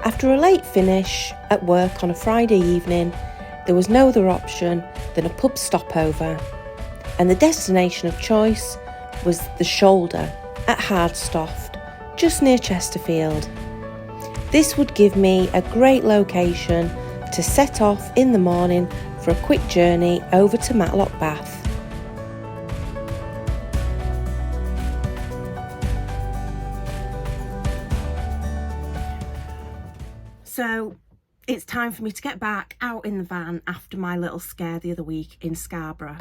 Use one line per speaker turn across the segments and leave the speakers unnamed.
After a late finish at work on a Friday evening, there was no other option than a pub stopover, and the destination of choice was the Shoulder at Hardstoft, just near Chesterfield. This would give me a great location to set off in the morning for a quick journey over to Matlock Bath. So it's time for me to get back out in the van after my little scare the other week in Scarborough.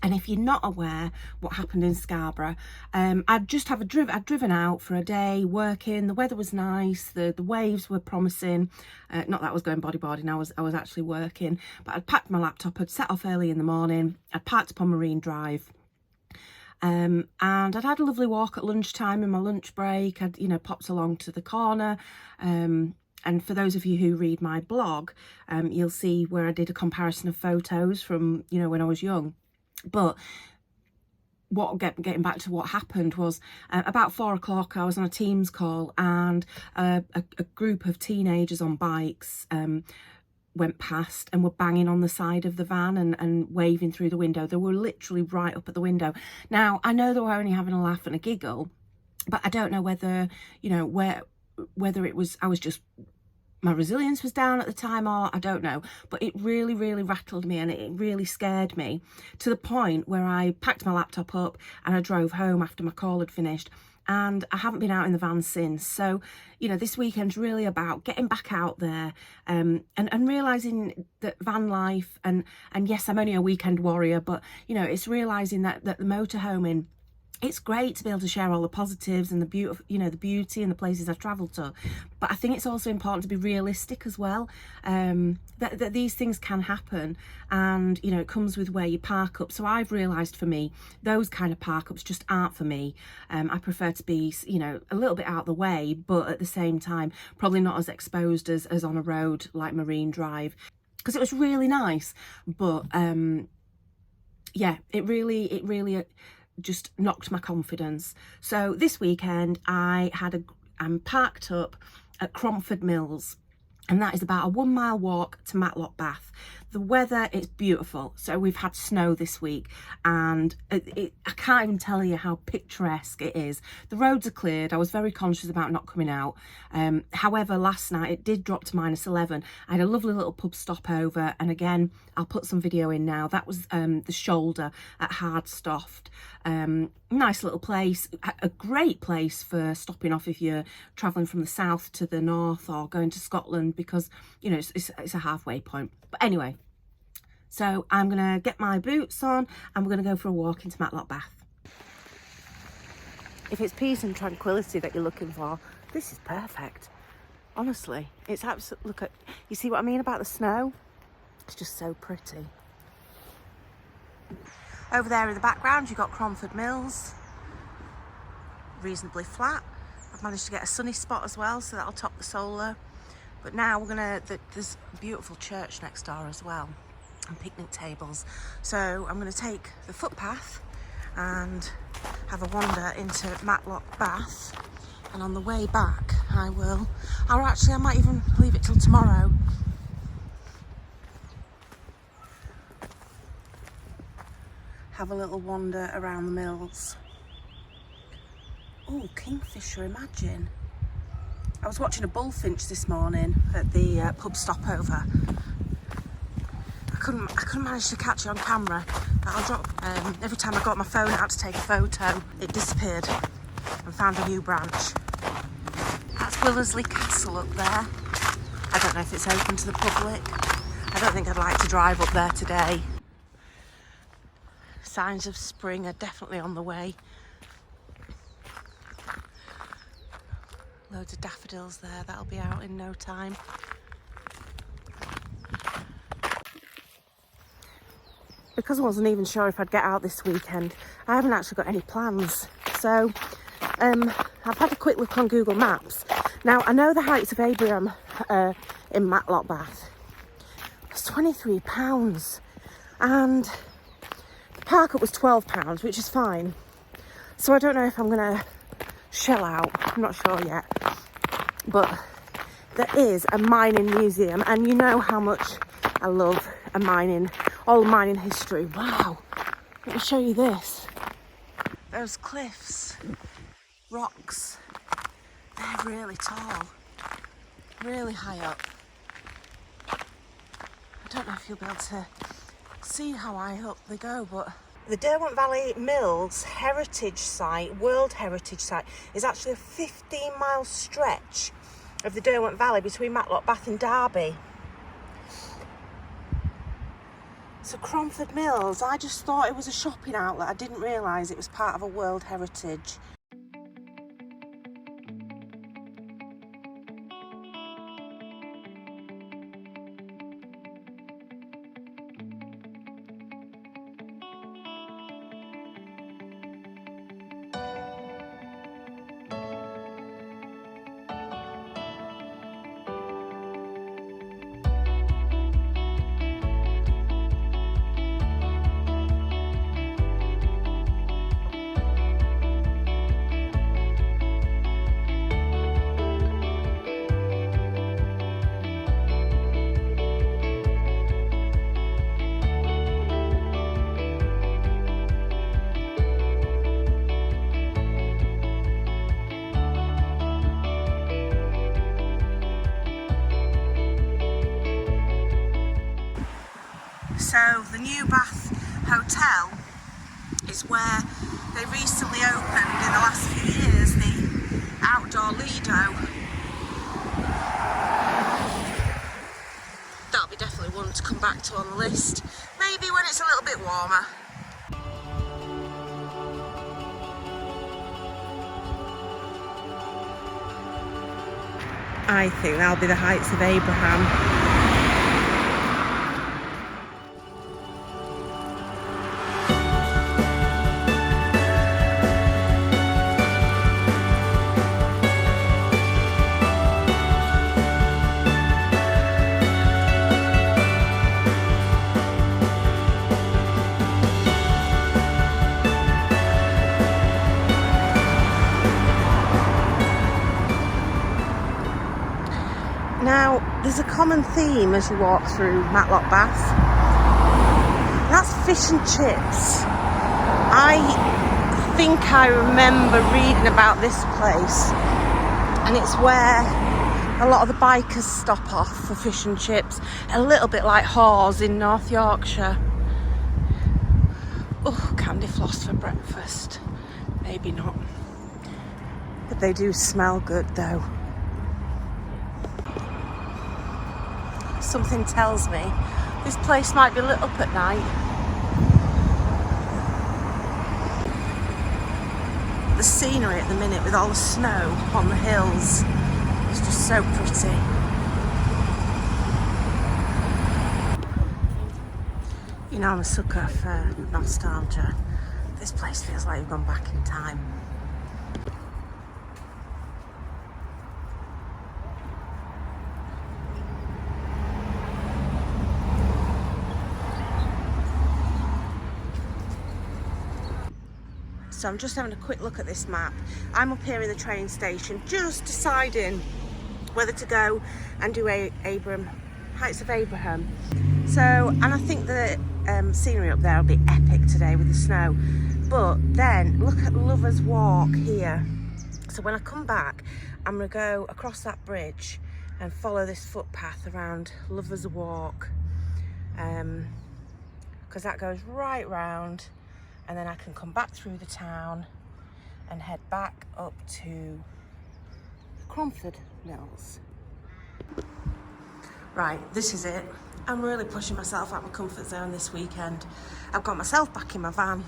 And if you're not aware what happened in Scarborough, I'd driven out for a day working. The weather was nice, the waves were promising. Not that I was going bodyboarding, I was actually working. But I'd packed my laptop, I'd set off early in the morning, I'd parked up on Marine Drive. And I'd had a lovely walk at lunchtime in my lunch break. I'd, popped along to the corner. And for those of you who read my blog, you'll see where I did a comparison of photos from, when I was young. But getting back to what happened was about 4 o'clock, I was on a Teams call, and a group of teenagers on bikes went past and were banging on the side of the van and waving through the window. They were literally right up at the window. Now, I know they were only having a laugh and a giggle, but I don't know whether, whether it was, my resilience was down at the time, or I don't know, but it really, really rattled me, and it really scared me, to the point where I packed my laptop up and I drove home after my call had finished, and I haven't been out in the van since. So, this weekend's really about getting back out there, and realising that van life, and yes, I'm only a weekend warrior, but, it's realising that the motorhoming, it's great to be able to share all the positives and the beauty and the places I've travelled to, but I think it's also important to be realistic as well, that these things can happen, and it comes with where you park up. So I've realised, for me, those kind of park ups just aren't for me. I prefer to be a little bit out the way, but at the same time probably not as exposed as on a road like Marine Drive, because it was really nice, but yeah, it really just knocked my confidence. So this weekend I'm parked up at Cromford Mills, and that is about a 1 mile walk to Matlock Bath. The weather is beautiful. So we've had snow this week, and I can't even tell you how picturesque it is. The roads are cleared. I was very conscious about not coming out. However, last night it did drop to -11. I had a lovely little pub stopover, and again, I'll put some video in now. That was the Shoulder at Hardstoft. Nice little place, a great place for stopping off if you're travelling from the south to the north, or going to Scotland, because it's a halfway point. But anyway, so I'm gonna get my boots on and we're gonna go for a walk into Matlock Bath. If it's peace and tranquility that you're looking for, this is perfect. Honestly, it's absolutely, look at, you see what I mean about the snow? It's just so pretty. Over there in the background, you've got Cromford Mills, reasonably flat. I've managed to get a sunny spot as well, so that'll top the solar. But now there's a beautiful church next door as well, and picnic tables. So I'm gonna take the footpath and have a wander into Matlock Bath. And on the way back, I might even leave it till tomorrow. Have a little wander around the mills. Oh, kingfisher, imagine. I was watching a bullfinch this morning at the pub stopover. I couldn't manage to catch it on camera. Every time I got my phone out to take a photo, it disappeared and found a new branch. That's Willersley Castle up there. I don't know if it's open to the public. I don't think I'd like to drive up there today. Signs of spring are definitely on the way. Loads of daffodils there, that'll be out in no time. Because I wasn't even sure if I'd get out this weekend, I haven't actually got any plans. So I've had a quick look on Google Maps. Now, I know the heights of Abraham in Matlock Bath. It's £23, and the park up was £12, which is fine. So I don't know if I'm gonna shell out, I'm not sure yet. But there is a mining museum, and you know how much I love all mining history. Wow, let me show you this. Those cliffs, rocks, they're really tall, really high up. I don't know if you'll be able to see how high up they go, but the Derwent Valley Mills Heritage Site, World Heritage Site, is actually a 15-mile stretch of the Derwent Valley between Matlock Bath and Derby. So Cromford Mills, I just thought it was a shopping outlet. I didn't realise it was part of a World Heritage. So the New Bath Hotel is where they recently opened in the last few years the outdoor Lido. That'll be definitely one to come back to on the list, maybe when it's a little bit warmer. I think that'll be the Heights of Abraham. Now, there's a common theme as you walk through Matlock Bath. That's fish and chips. I think I remember reading about this place, and it's where a lot of the bikers stop off for fish and chips, a little bit like Hawes in North Yorkshire. Oh, candy floss for breakfast. Maybe not. But they do smell good though. Something tells me this place might be lit up at night. The scenery at the minute with all the snow on the hills is just so pretty. You know, I'm a sucker for nostalgia. This place feels like you've gone back in time. So I'm just having a quick look at this map. I'm up here in the train station, just deciding whether to go and do Heights of Abraham. So, and I think the scenery up there will be epic today with the snow. But then look at Lovers Walk here. So when I come back, I'm gonna go across that bridge and follow this footpath around Lovers Walk, because that goes right round. And then I can come back through the town and head back up to Cromford Mills. Right, this is it. I'm really pushing myself out of my comfort zone this weekend. I've got myself back in my van,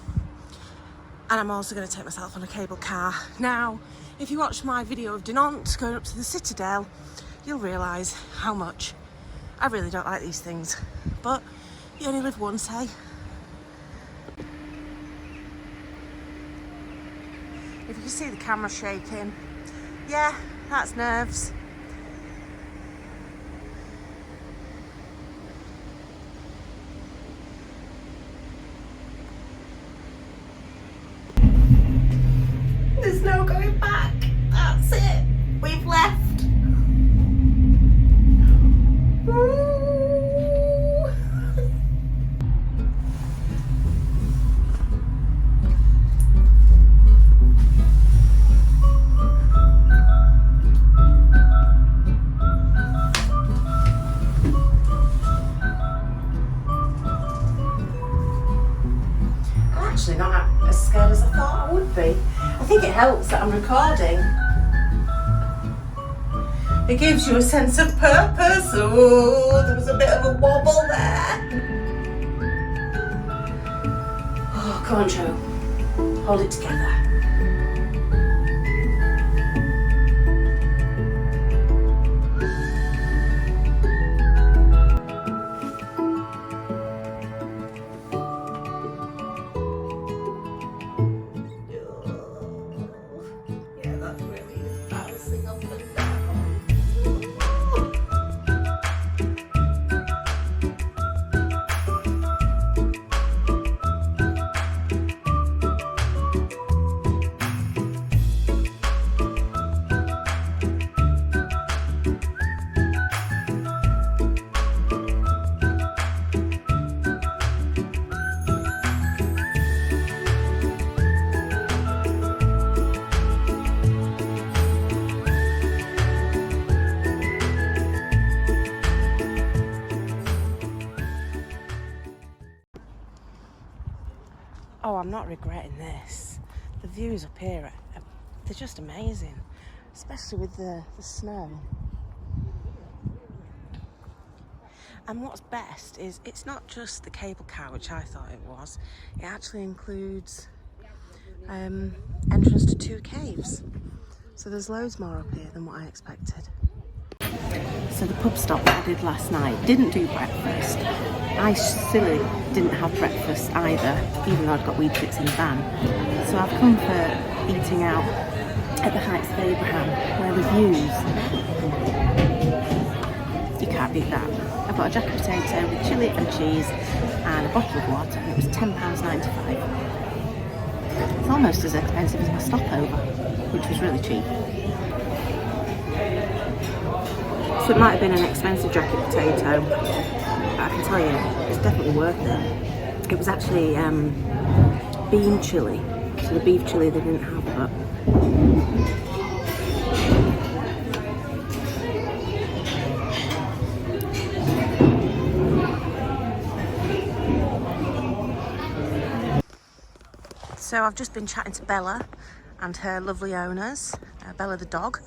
and I'm also going to take myself on a cable car. Now, if you watch my video of Dinant going up to the Citadel, you'll realise how much I really don't like these things. But you only live once, hey? If you can see the camera shaking, yeah, that's nerves. There's no going back. That's it. We've left. that I'm recording. It gives you a sense of purpose. Oh, there was a bit of a wobble there. Oh, come on, Joe. Hold it together. Yeah, that's really bouncing up and down. Oh, I'm not regretting this. The views up here, they're just amazing, especially with the snow. And what's best is it's not just the cable car, which I thought it was. It actually includes entrance to 2 caves. So there's loads more up here than what I expected. So the pub stop that I did last night didn't do breakfast. I silly didn't have breakfast either, even though I'd got Weetabix in the van. So I've come for eating out at the Heights of Abraham, where the views, you can't beat that. I've got a jacket potato with chilli and cheese and a bottle of water, and it was £10.95. It's almost as expensive as my stopover, which was really cheap. So it might have been an expensive jacket potato, but I can tell you, it's definitely worth it. It was actually bean chilli, so the beef chilli they didn't have, but so I've just been chatting to Bella and her lovely owners, Bella the dog.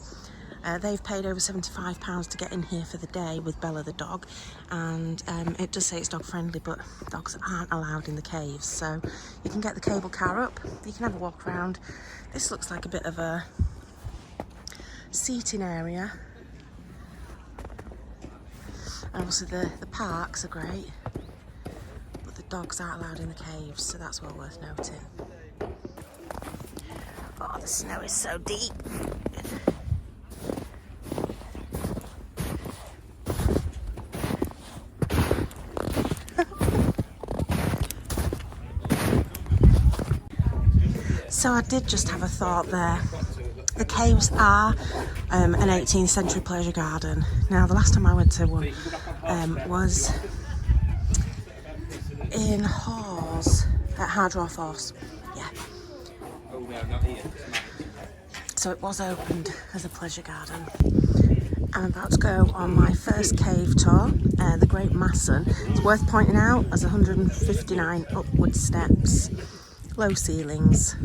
They've paid over £75 to get in here for the day with Bella the dog, and it does say it's dog friendly, but dogs aren't allowed in the caves, so you can get the cable car up, you can have a walk around. This looks like a bit of a seating area, and also the parks are great, but the dogs aren't allowed in the caves, so that's well worth noting. Oh, the snow is so deep. So I did just have a thought there. The caves are an 18th century pleasure garden. Now, the last time I went to one was in Hawes, at Hardroth Horse. Yeah. So it was opened as a pleasure garden. I'm about to go on my first cave tour, the Great Masson. It's worth pointing out, there's 159 upward steps, low ceilings.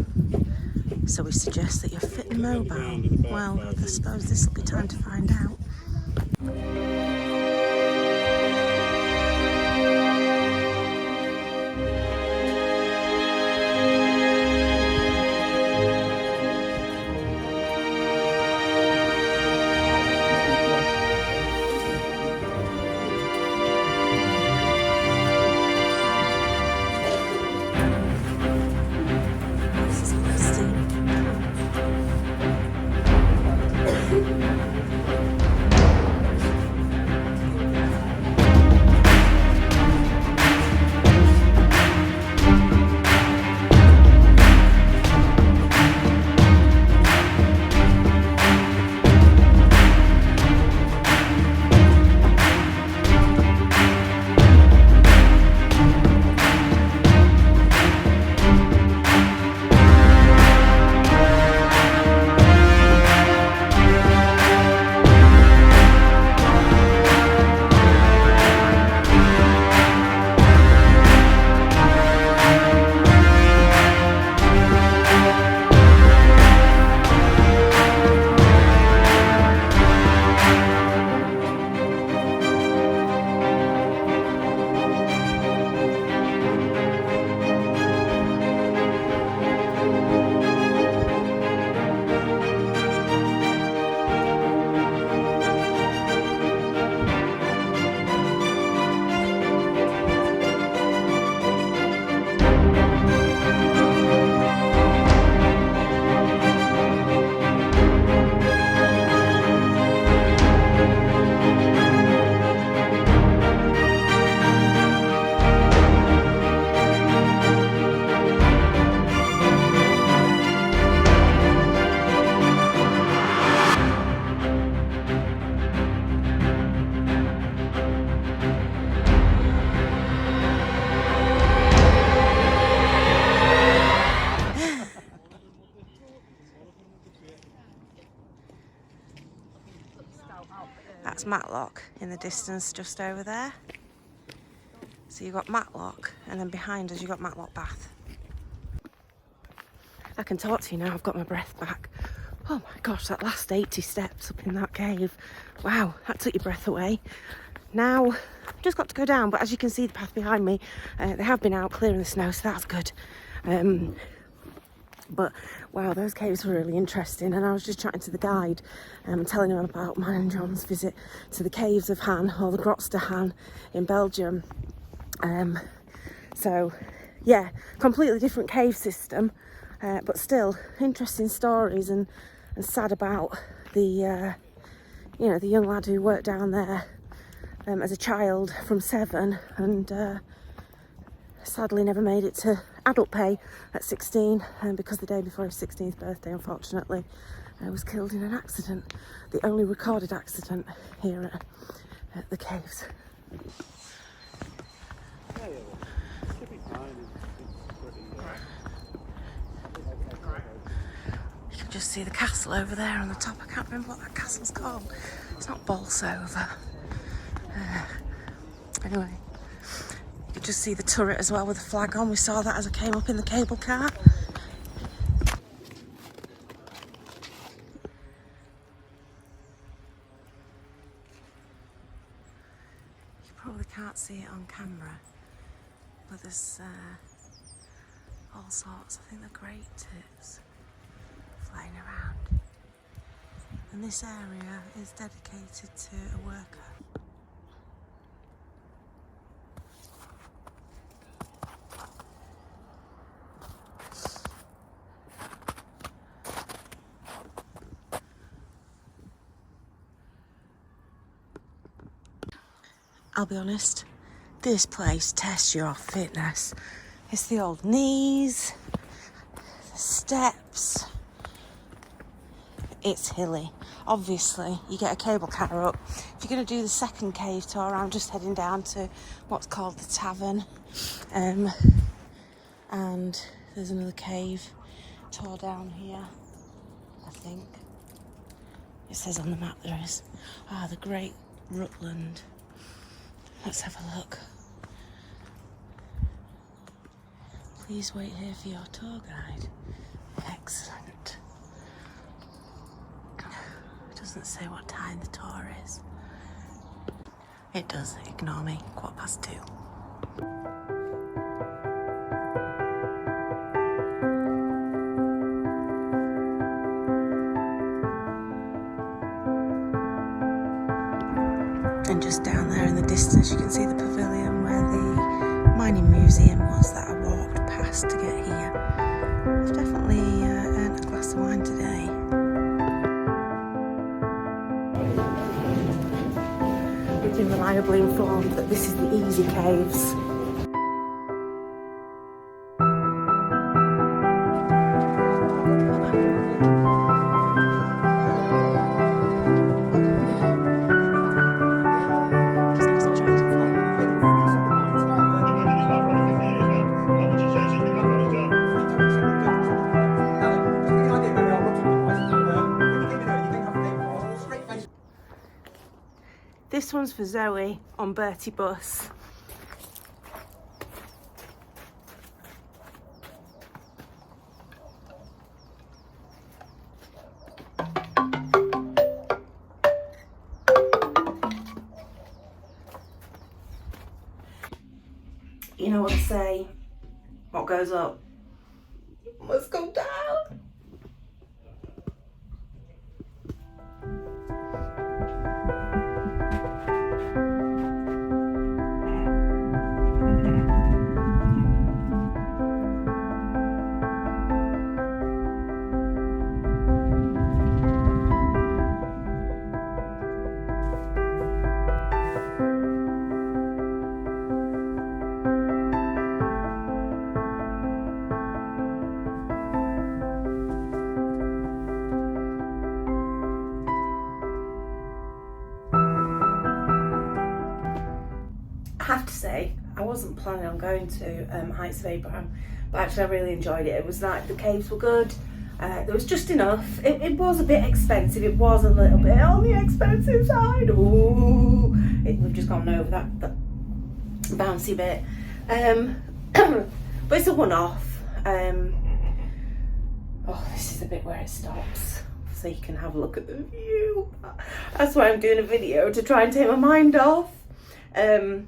So we suggest that you're fit and mobile. Well, I suppose this will be time to find out. That's Matlock in the distance just over there. So you've got Matlock, and then behind us you've got Matlock Bath. I can talk to you now, I've got my breath back. Oh my gosh, that last 80 steps up in that cave. Wow, that took your breath away. Now, I've just got to go down, but as you can see the path behind me, they have been out clearing the snow, so that's good. But wow, those caves were really interesting, and I was just chatting to the guide and telling him about mine and John's visit to the caves of Han, or the Grots de Han in Belgium. So yeah, completely different cave system, but still interesting stories, and sad about the you know, the young lad who worked down there as a child from 7 and sadly never made it to adult pay at 16, because the day before his 16th birthday, unfortunately, was killed in an accident, the only recorded accident here at the caves. You can just see the castle over there on the top. I can't remember what that castle's called. It's not Bolsover. Anyway, you can just see the turret as well with the flag on. We saw that as I came up in the cable car. You probably can't see it on camera, but there's all sorts. I think they're great tits flying around. And this area is dedicated to a worker. I'll be honest, this place tests your fitness. It's the old knees, the steps. It's hilly. Obviously, you get a cable car up. If you're going to do the second cave tour, I'm just heading down to what's called the tavern. And there's another cave tour down here, I think. It says on the map there is. Ah, the Great Rutland. Let's have a look. Please wait here for your tour guide. Excellent. It doesn't say what time the tour is. It does, ignore me, 2:15. And just down there in the distance you can see the pavilion where the mining museum was that I walked past to get here. I've definitely earned a glass of wine today. We've been reliably informed that this is the Easy Caves. This one's for Zoe on Bertie Bus. You know what I say? What goes up must go down. I have to say, I wasn't planning on going to Heights of Abraham, but actually I really enjoyed it. It was like, the caves were good, There was just enough. It was a bit expensive. It was a little bit on the expensive side. Ooh, we've just gone over that bouncy bit. But it's a one-off. Oh, this is the bit where it stops, so you can have a look at the view. That's why I'm doing a video, to try and take my mind off. But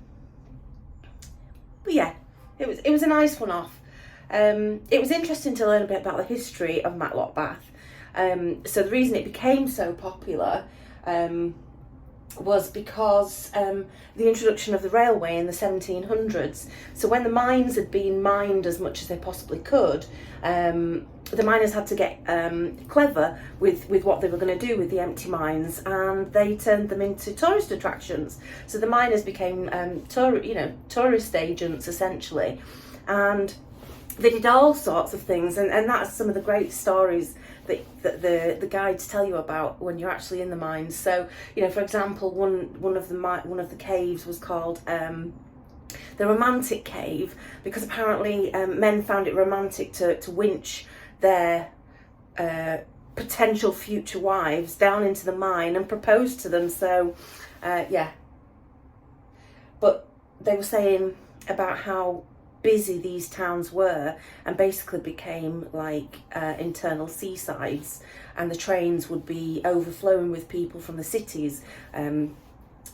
yeah, it was a nice one-off. It was interesting to learn a bit about the history of Matlock Bath. So the reason it became so popular was because the introduction of the railway in the 1700s. So when the mines had been mined as much as they possibly could, the miners had to get clever with what they were going to do with the empty mines, and they turned them into tourist attractions. So the miners became tourist agents essentially, and they did all sorts of things, and that's some of the great stories that the guides tell you about when you're actually in the mines. So, you know, for example, one of the caves was called the Romantic Cave, because apparently men found it romantic to winch their potential future wives down into the mine and propose to them. So, yeah. But they were saying about how busy these towns were, and basically became like internal seasides, and the trains would be overflowing with people from the cities,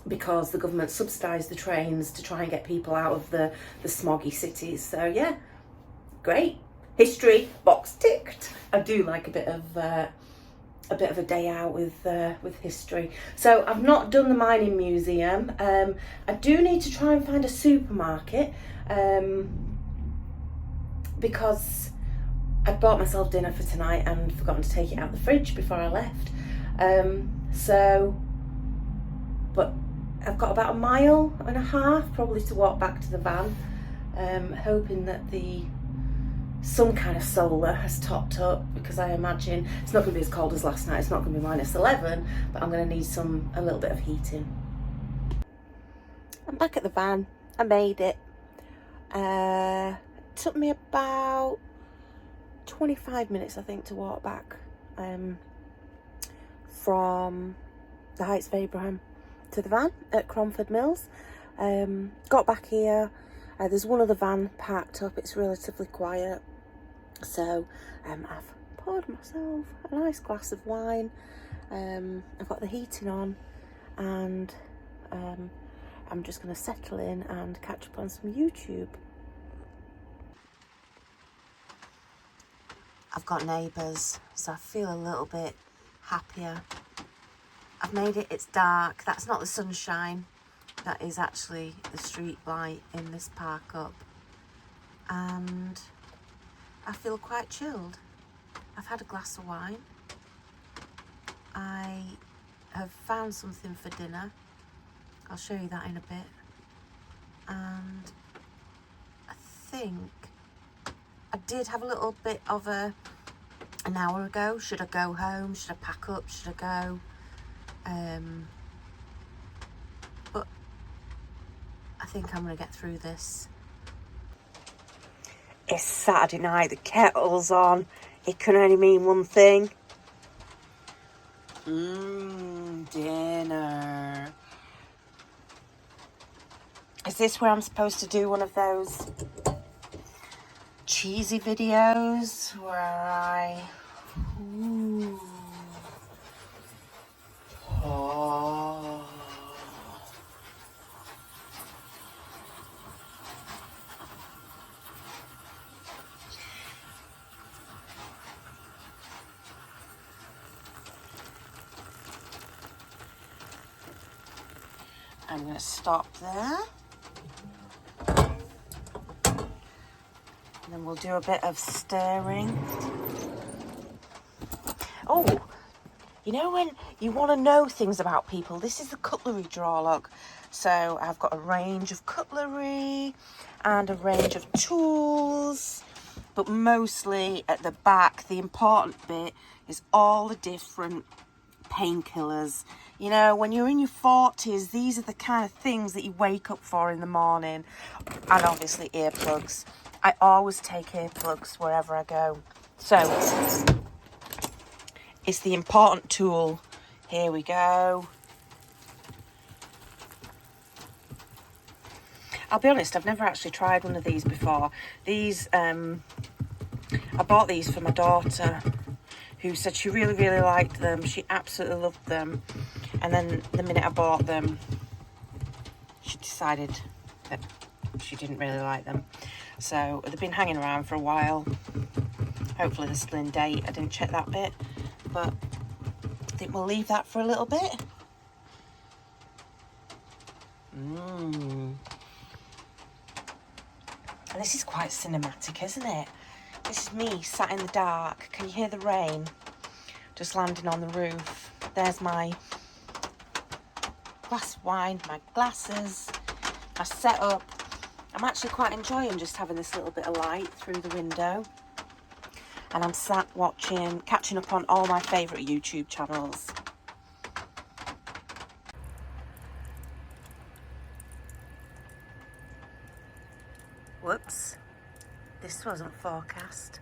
because the government subsidised the trains to try and get people out of the smoggy cities. So yeah, great history, box ticked. I do like a bit of a day out with history. So I've not done the mining museum. I do need to try and find a supermarket, because I bought myself dinner for tonight and forgotten to take it out of the fridge before I left. But I've got about 1.5 miles probably to walk back to the van, hoping that some kind of solar has topped up, because I imagine it's not going to be as cold as last night. It's not going to be -11, but I'm going to need a little bit of heating. I'm back at the van. I made it. It took me about 25 minutes, I think, to walk back from the Heights of Abraham to the van at Cromford Mills. Got back here. There's one other van parked up. It's relatively quiet. So I've poured myself a nice glass of wine. I've got the heating on, and I'm just going to settle in and catch up on some YouTube. I've got neighbours, so I feel a little bit happier. I've made it. It's dark. That's not the sunshine. That is actually the street light in this park up. And I feel quite chilled. I've had a glass of wine. I have found something for dinner. I'll show you that in a bit. And I think I did have a little bit of an hour ago. Should I go home? Should I pack up? Should I go? But I think I'm going to get through this. It's Saturday night, the kettle's on. It can only mean one thing. Dinner. Is this where I'm supposed to do one of those cheesy videos where I... Ooh. Oh. I'm going to stop there. And then we'll do a bit of stirring. Oh, you know when you want to know things about people? This is the cutlery drawer, look. So I've got a range of cutlery and a range of tools. But mostly at the back, the important bit is all the different painkillers. You know, when you're in your 40s, these are the kind of things that you wake up for in the morning. And obviously earplugs. I always take earplugs wherever I go. So It's the important tool. Here we go. I'll be honest, I've never actually tried one of these before. These, I bought these for my daughter, who said she really, really liked them. She absolutely loved them. And then the minute I bought them, she decided that she didn't really like them. So they've been hanging around for a while. Hopefully they're still in date. I didn't check that bit, but I think we'll leave that for a little bit. And this is quite cinematic, isn't it? This is me sat in the dark. Can you hear the rain just landing on the roof? There's my glass of wine, my glasses, my setup. I'm actually quite enjoying just having this little bit of light through the window. And I'm sat catching up on all my favourite YouTube channels. Whoops, this wasn't forecast.